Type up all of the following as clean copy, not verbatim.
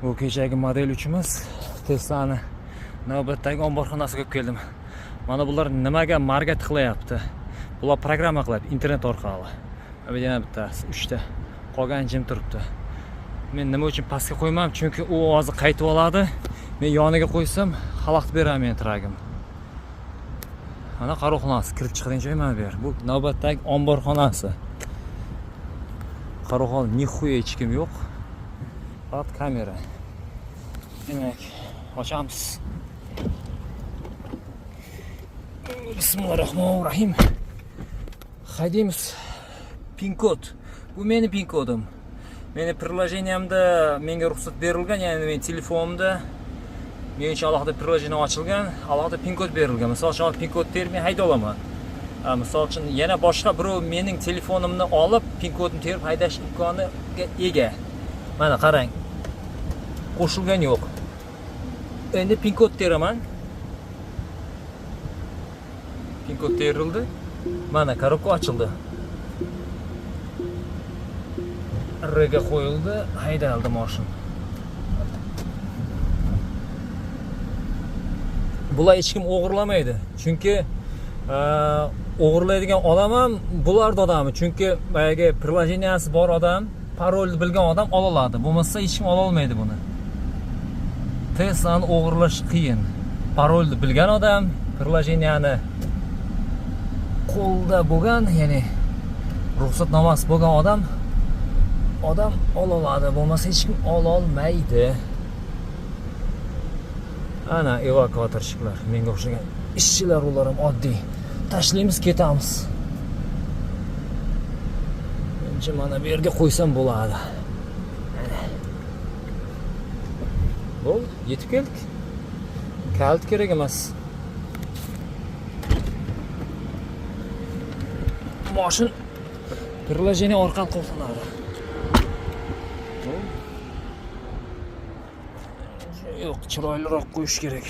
Bu kechagi model uchimiz Tesla'ni navbatdagi omborxonasiga olib keldim. Mana bular nimaga market qilyapti? Bular programma qiladi internet orqali. Yana bittasi 3 ta. Qolgan jim turibdi. Men nima uchun pastga qo'ymam? Chunki u hozir qaytib oladi. Men yoniga qo'ysam, xalaqit beraman tragim. Mana qaroqxonasi, kirib chiqadigan joy mana bu yer. Bu navbatdagi omborxonasi. Qaroqxona nixuya hech kim yo'q. Faqat kamera. Demak, ochamiz. Bismillahirrohmanirrohim. Haydaymiz. Pin kod. Bu meni pin kodim. Meni приложениямda menga ruxsat berilgan, ya'ni men telefonimda men uchun alohida приложение ochilgan, alohida pin kod berilgan. Misol uchun pin kod termay hayda olaman. Misol uchun yana boshqa birov mening telefonimni olib pin kodni terib haydash imkoniga ega. Mana qarang. Qo'shilgan yo'q. Endi pin kod teraman. Pin kod terildi. Mana korobka ochildi. Rega qo'yildi, haydaldi mashin. Bular hech kim o'g'irlamaydi. Chunki o'g'irlaydigan odam ham bular odami. Chunki boyagi приложенияsi bor odam, parolni bilgan odam ola oladi. Bo'lmasa hech kim ola olmaydi buni. Tesla'ni o'g'irlash qiyin. Parolni bilgan odam, приложенияni qo'lda bo'lgan, ya'ni ruxsatnomasi bo'lgan odam ola oladi. Bo'lmasa hech kim ola olmaydi. Ana evakuatorchilar, menga o'xshagan ishchilar, ular ham oddiy. Tashlaymiz, ketamiz. Mencha mana bu yerga qo'ysam bo'ladi. Bo'ldi, yetib keldik. Kalt kerak emas. Mashin приложение orqali qo'llanadi. Yo'q, chiroyliroq qo'yish kerak.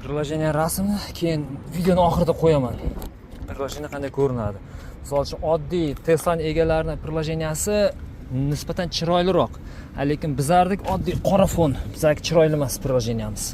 Приложение rasmni keyin videoni oxirida qo'yaman. Приложение qanday ko'rinadi? Misol uchun oddiy Tesla'ning egalarining приложенияsi nisbatan chiroyliroq. Lekin bizlardek oddiy qora fon, bizga chiroyli emas приложениямыз.